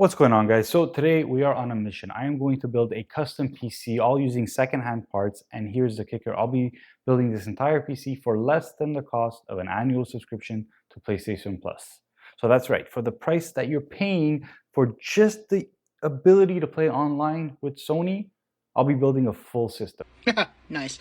What's going on, guys? So today we are on a mission. I am going to build a custom PC all using secondhand parts, and here's the kicker. I'll be building this entire PC for less than the cost of an annual subscription to PlayStation Plus. So that's right. For the price that you're paying for just the ability to play online with Sony, I'll be building a full system. Nice.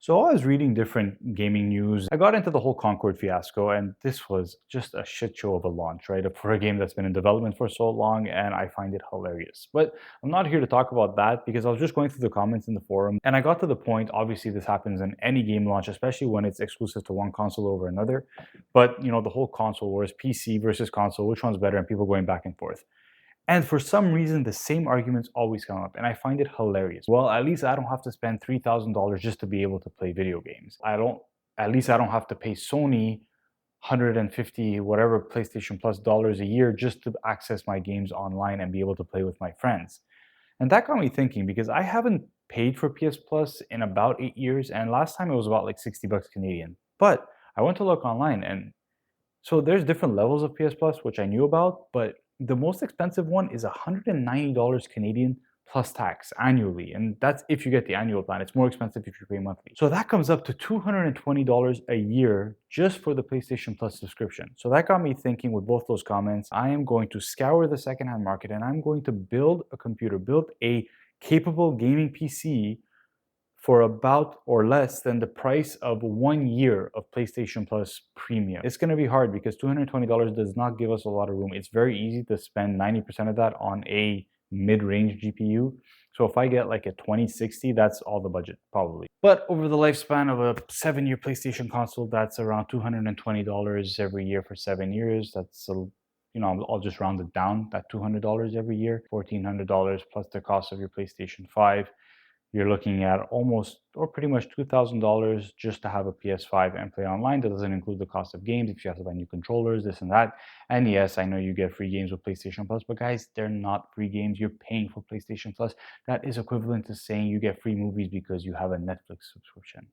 So I was reading different gaming news. I got into the whole Concord fiasco, and this was just a shit show of a launch, right? For a game that's been in development for so long, and I find it hilarious. But I'm not here to talk about that because I was just going through the comments in the forum, and I got to the point. Obviously, this happens in any game launch, especially when it's exclusive to one console over another. But the whole console wars, PC versus console, which one's better, and people going back and forth. And for some reason, the same arguments always come up, and I find it hilarious. Well, at least I don't have to spend $3,000 just to be able to play video games. At least I don't have to pay Sony 150 whatever PlayStation Plus dollars a year just to access my games online and be able to play with my friends. And that got me thinking because I haven't paid for PS Plus in about 8 years, and last time it was about like 60 bucks Canadian. But I went to look online, and so there's different levels of PS Plus, which I knew about, but the most expensive one is $190 Canadian plus tax annually. And that's if you get the annual plan. It's more expensive if you pay monthly. So that comes up to $220 a year just for the PlayStation Plus subscription. So that got me thinking with both those comments. I am going to scour the secondhand market and I'm going to build a capable gaming PC for about or less than the price of 1 year of PlayStation Plus Premium. It's gonna be hard because $220 does not give us a lot of room. It's very easy to spend 90% of that on a mid-range GPU. So if I get like a 2060, that's all the budget, probably. But over the lifespan of a 7-year PlayStation console, that's around $220 every year for 7 years. That's I'll just round it down, that $200 every year, $1,400 plus the cost of your PlayStation 5. You're looking at almost or pretty much $2,000 just to have a PS5 and play online. That doesn't include the cost of games if you have to buy new controllers, this and that. And yes, I know you get free games with PlayStation Plus, but guys, they're not free games. You're paying for PlayStation Plus. That is equivalent to saying you get free movies because you have a Netflix subscription.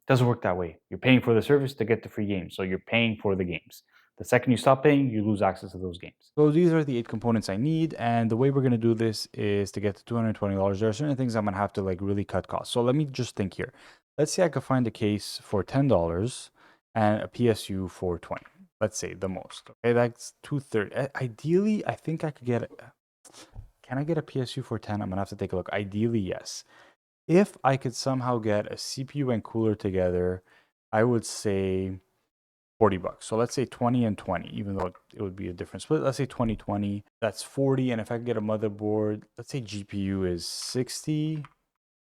Doesn't work that way. You're paying for the service to get the free games, so you're paying for the games. The second you stop paying, you lose access to those games. So these are the 8 components I need, and the way we're going to do this is to get to $220. There are certain things I'm going to have to really cut costs. So let me just think here. Let's say I could find a case for $10 and a PSU for $20. Let's say the most. Okay, that's $230. Ideally, I think I could get Can I get a PSU for 10? I'm going to have to take a look. Ideally, yes. If I could somehow get a CPU and cooler together, I would say $40. So let's say 20 and 20, even though it would be a different split. Let's say 20, that's 40. And if I could get a motherboard, let's say GPU is 60,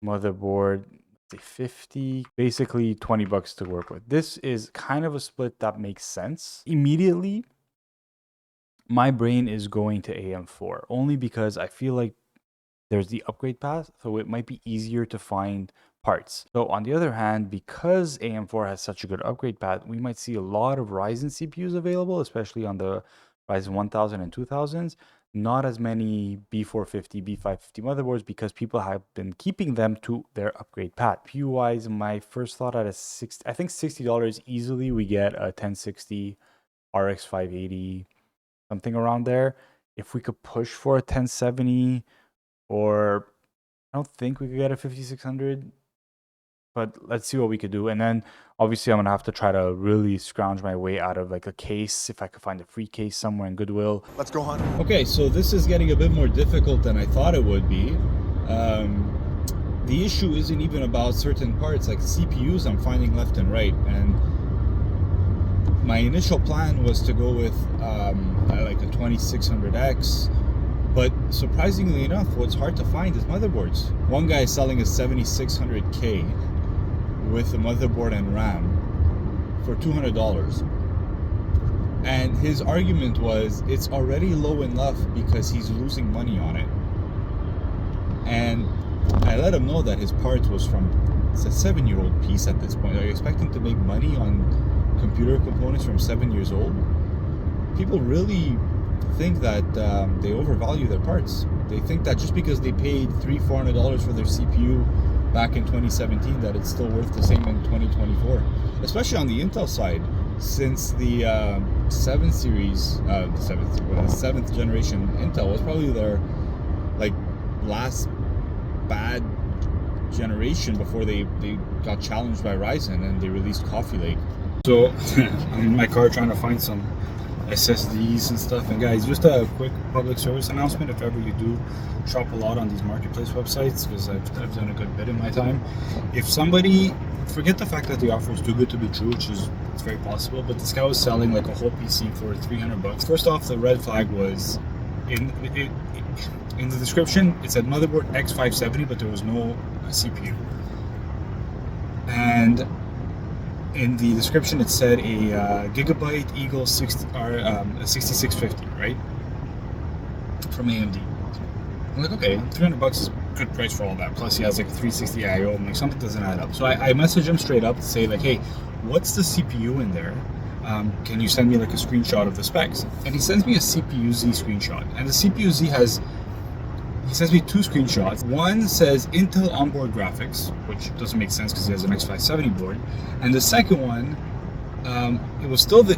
motherboard, let's say 50, basically $20 to work with. This is kind of a split that makes sense. Immediately, my brain is going to AM4 only because I feel like there's the upgrade path, so it might be easier to find parts. So on the other hand, because AM4 has such a good upgrade path, we might see a lot of Ryzen CPUs available, especially on the Ryzen 1000 and 2000s. Not as many B450, B550 motherboards because people have been keeping them to their upgrade path. CPU wise, my first thought at I think $60 easily we get a 1060 RX 580, something around there. If we could push for a 1070, or I don't think we could get a 5600, but let's see what we could do. And then obviously I'm gonna have to try to really scrounge my way out of like a case, if I could find a free case somewhere in Goodwill. Let's go hunt. Okay, so this is getting a bit more difficult than I thought it would be. The issue isn't even about certain parts, like CPUs I'm finding left and right. And my initial plan was to go with like a 2600X. But surprisingly enough, what's hard to find is motherboards. One guy is selling a 7600K with a motherboard and RAM for $200. And his argument was it's already low enough because he's losing money on it. And I let him know that his part was it's a 7-year-old piece at this point. Are you expecting to make money on computer components from 7 years old? People really think that they overvalue their parts. They think that just because they paid $300-400 for their CPU back in 2017 that it's still worth the same in 2024. Especially on the Intel side, since the 7th series, the 7th generation Intel was probably their like last bad generation before they got challenged by Ryzen and they released Coffee Lake. So I'm in my car trying to find some SSDs and stuff. And guys, just a quick public service announcement: if ever you do shop a lot on these marketplace websites, because I've done a good bit in my time, if somebody, forget the fact that the offer is too good to be true, which is, it's very possible, but this guy was selling like a whole PC for $300. First off, the red flag was in the description. It said motherboard X570, but there was no CPU. And in the description, it said a Gigabyte Eagle 6650, right, from AMD. I'm like, okay, $300 is a good price for all that. Plus, he has like a 360 IO. I'm like, something doesn't add up. So I messaged him straight up to say like, hey, what's the CPU in there? Can you send me like a screenshot of the specs? And he sends me a CPU-Z screenshot. And the CPU-Z he sends me 2 screenshots. One says Intel onboard graphics, which doesn't make sense because he has an X570 board. And the second one, it was still the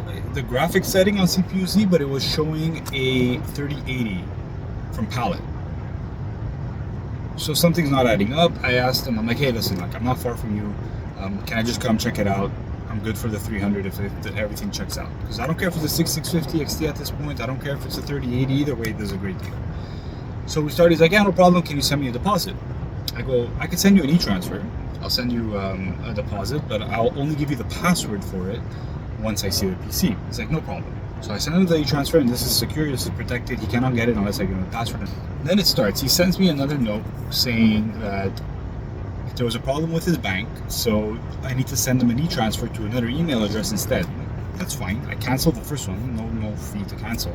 graphics setting on CPU-Z, but it was showing a 3080 from Palette. So something's not adding up. I asked him, I'm like, hey, listen, like, I'm not far from you. Can I just come check it out? I'm good for the 300 if everything checks out. Because I don't care if it's a 6650 XT at this point. I don't care if it's a 3080. Either way, there's a great deal. So we started, he's like, yeah, no problem. Can you send me a deposit? I go, I can send you an e-transfer. I'll send you a deposit, but I'll only give you the password for it once I see the PC. He's like, no problem. So I send him the e-transfer, and this is secure, this is protected. He cannot get it unless I give him the password. Then it starts. He sends me another note saying that there was a problem with his bank, so I need to send him an e-transfer to another email address instead. That's fine. I canceled the first one. No fee to cancel.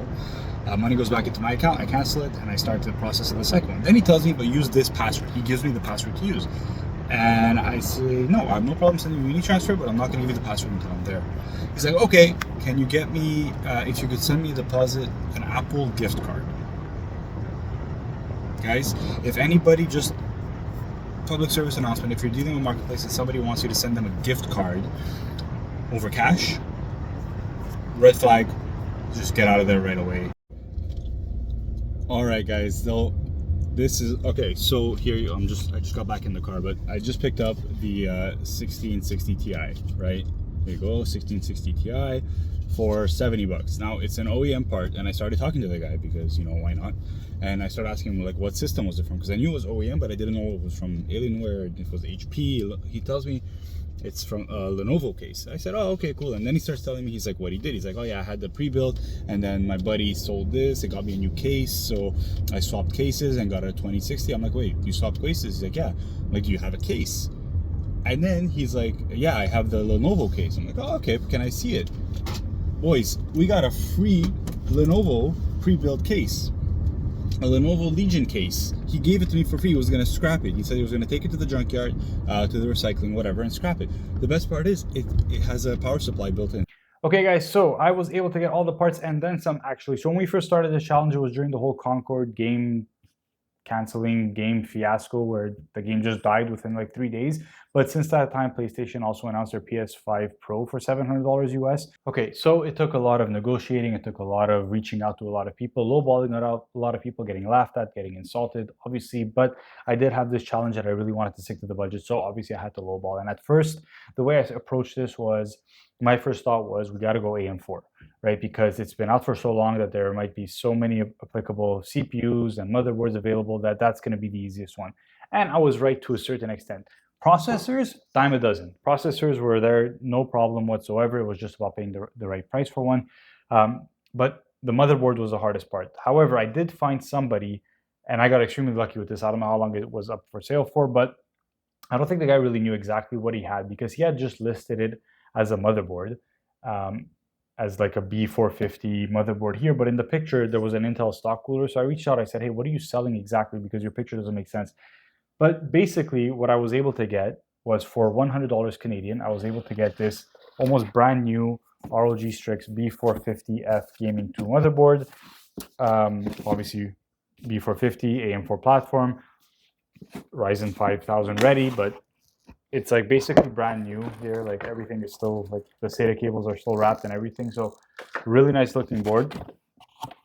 Money goes back into my account. I cancel it, and I start the process of the second one. Then he tells me, but use this password. He gives me the password to use. And I say, no, I have no problem sending you an e-transfer, but I'm not going to give you the password until I'm there. He's like, okay, can you get me, if you could send me a deposit, an Apple gift card? Guys, if anybody, just public service announcement, if you're dealing with marketplace and somebody wants you to send them a gift card over cash, red flag, just get out of there right away. All right, guys, so this is okay. So here I just got back in the car, but I just picked up the 1660 Ti, right? There you go, 1660 Ti for $70. Now it's an OEM part, and I started talking to the guy because, you know, why not? And I started asking him like, what system was it from? Because I knew it was OEM, but I didn't know it was from Alienware, if it was HP. He tells me it's from a Lenovo case. I said, oh, okay, cool. And then he starts telling me, he's like, what he did. He's like, oh yeah, I had the pre-built, and then my buddy sold this. It got me a new case, so I swapped cases and got a 2060. I'm like, wait, you swapped cases? He's like, yeah. I'm like, do you have a case? And then he's like, yeah, I have the Lenovo case. I'm like, oh, okay, can I see it? Boys, we got a free Lenovo pre-built case. A Lenovo Legion case. He gave it to me for free. He was going to scrap it. He said he was going to take it to the junkyard, to the recycling, whatever, and scrap it. The best part is it has a power supply built in. Okay, guys, so I was able to get all the parts and then some, actually. So when we first started the challenge, it was during the whole Concord game canceling game fiasco where the game just died within like 3 days. But since that time, PlayStation also announced their PS5 Pro for $700 US. Okay, so it took a lot of negotiating. It took a lot of reaching out to a lot of people, lowballing it out, a lot of people getting laughed at, getting insulted, obviously. But I did have this challenge that I really wanted to stick to the budget. So obviously I had to lowball. And at first, the way I approached this was, my first thought was, we got to go AM4, right? Because it's been out for so long that there might be so many applicable CPUs and motherboards available that that's going to be the easiest one. And I was right to a certain extent. Processors, dime a dozen. Processors were there, no problem whatsoever. It was just about paying the right price for one. But the motherboard was the hardest part. However, I did find somebody, and I got extremely lucky with this. I don't know how long it was up for sale for, but I don't think the guy really knew exactly what he had, because he had just listed it as a motherboard, as like a B450 motherboard here. But in the picture, there was an Intel stock cooler. So I reached out, I said, hey, what are you selling exactly? Because your picture doesn't make sense. But basically what I was able to get was, for $100 Canadian, I was able to get this almost brand new ROG Strix B450F Gaming 2 motherboard. Obviously B450, AM4 platform, Ryzen 5000 ready, but It's like basically brand new here. Like everything is still like the SATA cables are still wrapped and everything. So really nice looking board.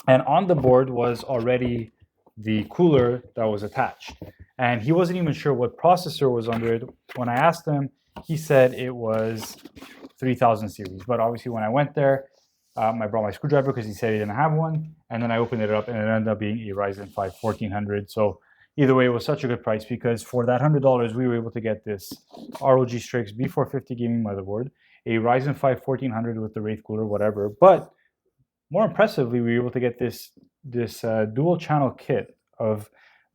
And on the board was already the cooler that was attached. And he wasn't even sure what processor was under it. When I asked him, he said it was 3000 series. But obviously, when I went there, I brought my screwdriver because he said he didn't have one. And then I opened it up and it ended up being a Ryzen 5 1400. So either way, it was such a good price because for that $100, we were able to get this ROG Strix B450 gaming motherboard, a Ryzen 5 1400 with the Wraith cooler, whatever. But more impressively, we were able to get this dual channel kit of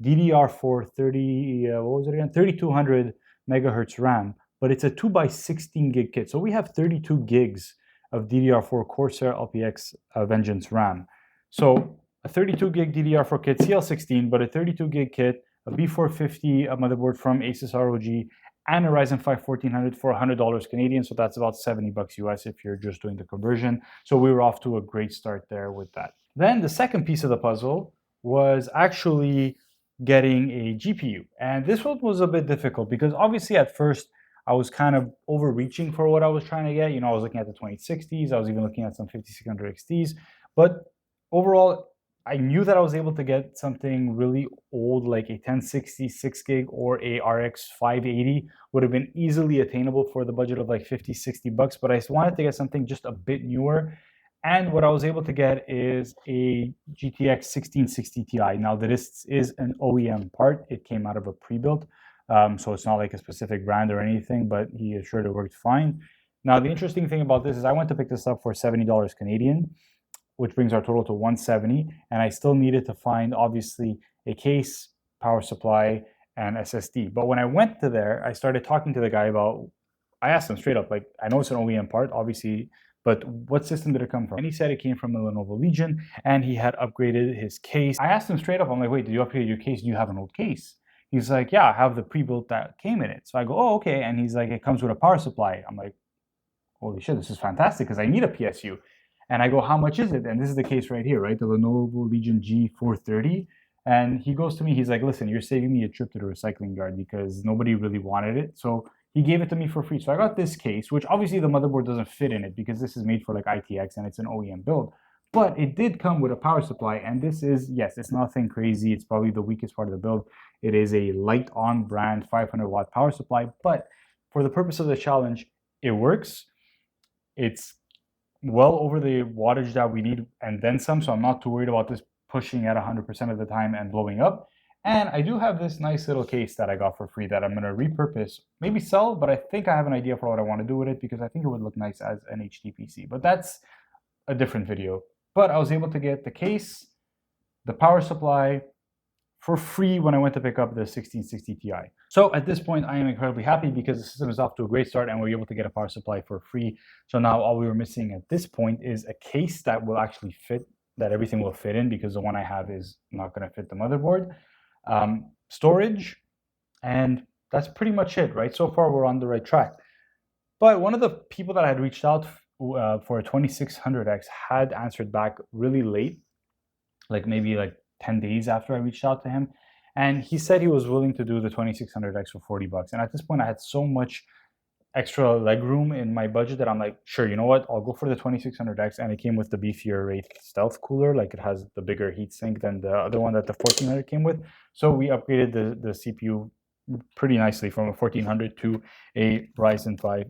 DDR4 3200 megahertz RAM, but it's a 2x16 gig kit. So we have 32 gigs of DDR4 Corsair LPX Vengeance RAM. So a 32 gig DDR4 kit, CL16, but a 32 gig kit, a B450 motherboard from Asus ROG, and a Ryzen 5 1400 for $100 Canadian. So that's about 70 bucks US if you're just doing the conversion. So we were off to a great start there with that. Then the second piece of the puzzle was actually getting a GPU. And this one was a bit difficult because obviously at first I was kind of overreaching for what I was trying to get. You know, I was looking at the 2060s. I was even looking at some 5600 XTs. But overall, I knew that I was able to get something really old like a 1060 6 gig or a RX 580 would have been easily attainable for the budget of like 50, 60 bucks. But I wanted to get something just a bit newer. And what I was able to get is a GTX 1660 Ti. Now, this is an OEM part. It came out of a pre-built. So it's not like a specific brand or anything, but he assured it worked fine. Now, the interesting thing about this is I went to pick this up for $70 Canadian, which brings our total to $170. And I still needed to find, obviously, a case, power supply, and SSD. But when I went to there, I started talking to the guy about, I asked him straight up, like, I know it's an OEM part, obviously, but what system did it come from? And he said it came from the Lenovo Legion, and he had upgraded his case. I asked him straight up, I'm like, wait, did you upgrade your case? Do you have an old case? He's like, yeah, I have the pre-built that came in it. So I go, oh, okay. And he's like, it comes with a power supply. I'm like, holy shit, this is fantastic because I need a PSU. And I go, how much is it? And this is the case right here, right? The Lenovo Legion G430. And he goes to me, he's like, listen, you're saving me a trip to the recycling yard because nobody really wanted it. So he gave it to me for free. So I got this case, which obviously the motherboard doesn't fit in it because this is made for like ITX and it's an OEM build. But it did come with a power supply. And this is, yes, it's nothing crazy. It's probably the weakest part of the build. It is a light on brand 500 watt power supply. But for the purpose of the challenge, it works. It's well over the wattage that we need and then some. So I'm not too worried about this pushing at 100% of the time and blowing up. And I do have this nice little case that I got for free that I'm going to repurpose, maybe sell, but I think I have an idea for what I want to do with it because I think it would look nice as an HD PC. But that's a different video. But I was able to get the case, the power supply for free when I went to pick up the 1660 Ti. So at this point, I am incredibly happy because the system is off to a great start and we were able to get a power supply for free. So now all we were missing at this point is a case that will actually fit, that everything will fit in because the one I have is not going to fit the motherboard. Storage, and that's pretty much it, right? So far, we're on the right track. But one of the people that I had reached out for a 2600X had answered back really late, like maybe like 10 days after I reached out to him. And he said he was willing to do the 2600X for 40 bucks. And at this point, I had so much extra leg room in my budget that I'm like, sure, you know what? I'll go for the 2600X. And it came with the beefier Wraith stealth cooler. Like it has the bigger heatsink than the other one that the 1400 came with. So we upgraded the CPU pretty nicely from a 1400 to a Ryzen 5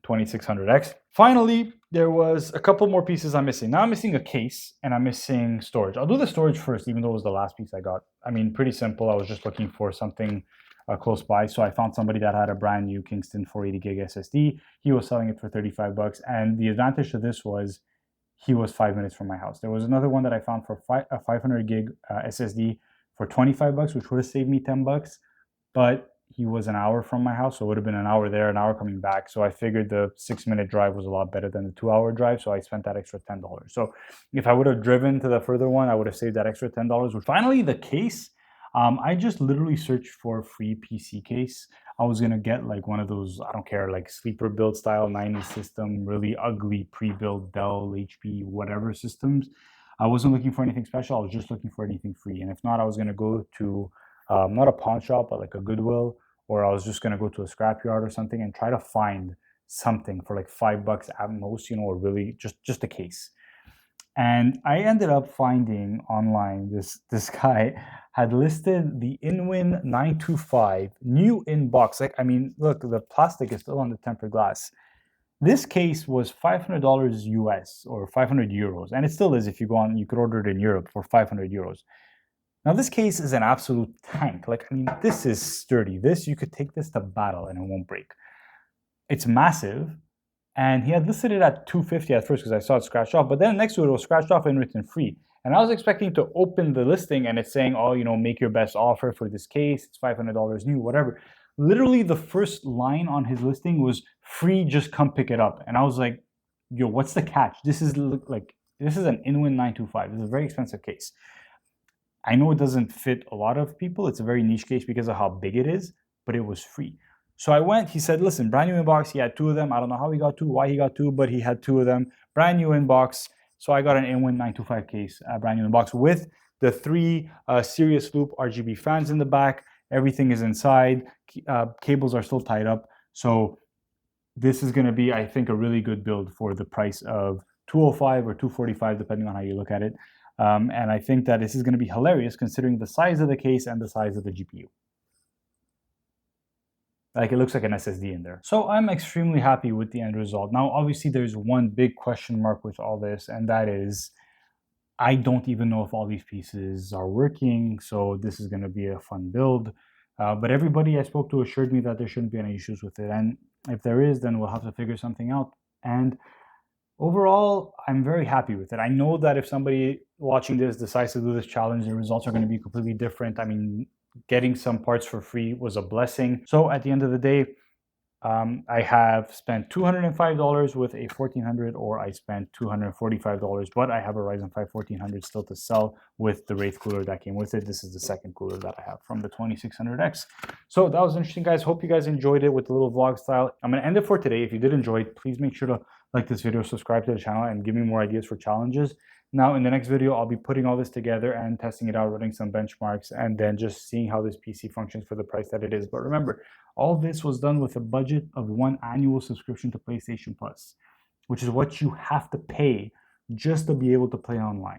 2600X. Finally, there was a couple more pieces I'm missing. Now I'm missing a case and I'm missing storage. I'll do the storage first, even though it was the last piece I got. I mean, pretty simple. I was just looking for something close by. So I found somebody that had a brand new Kingston 480 gig SSD. He was selling it for 35 bucks. And the advantage to this was he was 5 minutes from my house. There was another one that I found for a 500 gig SSD for 25 bucks, which would have saved me 10 bucks. But he was an hour from my house, so it would have been an hour there, an hour coming back. So I figured the 6-minute drive was a lot better than the 2-hour drive, so I spent that extra $10. So if I would have driven to the further one, I would have saved that extra $10. Finally, the case, I just literally searched for a free PC case. I was gonna get like one of those, I don't care, like sleeper build style 90s system, really ugly pre-built Dell, HP, whatever systems. I wasn't looking for anything special. I was just looking for anything free. And if not, I was gonna go to not a pawn shop, but like a Goodwill or I was just going to go to a scrapyard or something and try to find something for like $5 at most, or really just a case. And I ended up finding online this guy had listed the Inwin 925 new in box. Like, I mean, look, the plastic is still on the tempered glass. This case was $500 US or 500 euros, and it still is. If you go on, you could order it in Europe for 500 euros. Now, this case is an absolute tank. Like, I mean, this is sturdy. You could take this to battle and it won't break. It's massive. And he had listed it at $250 at first because I saw it scratched off, but then next to it was scratched off and written free. And I was expecting to open the listing and it's saying, oh, make your best offer for this case. It's $500 new, whatever. Literally, the first line on his listing was free, just come pick it up. And I was like, yo, what's the catch? This is an Inwin 925. This is a very expensive case. I know it doesn't fit a lot of people. It's a very niche case because of how big it is, but it was free. So I went, he said, listen, brand new inbox. He had two of them. I don't know how he got two, why he got two, but he had two of them. Brand new inbox. So I got an Inwin 925 case, brand new inbox with the three Sirius Loop RGB fans in the back. Everything is inside. Cables are still tied up. So this is going to be, I think, a really good build for the price of $205 or $245, depending on how you look at it. And I think that this is going to be hilarious considering the size of the case and the size of the GPU. Like, it looks like an SSD in there. So I'm extremely happy with the end result. Now, obviously, there's one big question mark with all this, and that is, I don't even know if all these pieces are working. So this is going to be a fun build. But everybody I spoke to assured me that there shouldn't be any issues with it. And if there is, then we'll have to figure something out. And overall, I'm very happy with it. I know that if somebody watching this decides to do this challenge, the results are going to be completely different. I mean, getting some parts for free was a blessing. So at the end of the day, I have spent $205 with a 1400, or I spent $245, but I have a Ryzen 5 1400 still to sell with the Wraith cooler that came with it. This is the second cooler that I have from the 2600X. So that was interesting, guys. Hope you guys enjoyed it with the little vlog style. I'm going to end it for today. If you did enjoy it, please make sure to like this video, subscribe to the channel, and give me more ideas for challenges. Now, in the next video, I'll be putting all this together and testing it out, running some benchmarks, and then just seeing how this PC functions for the price that it is. But remember, all this was done with a budget of one annual subscription to PlayStation Plus, which is what you have to pay just to be able to play online.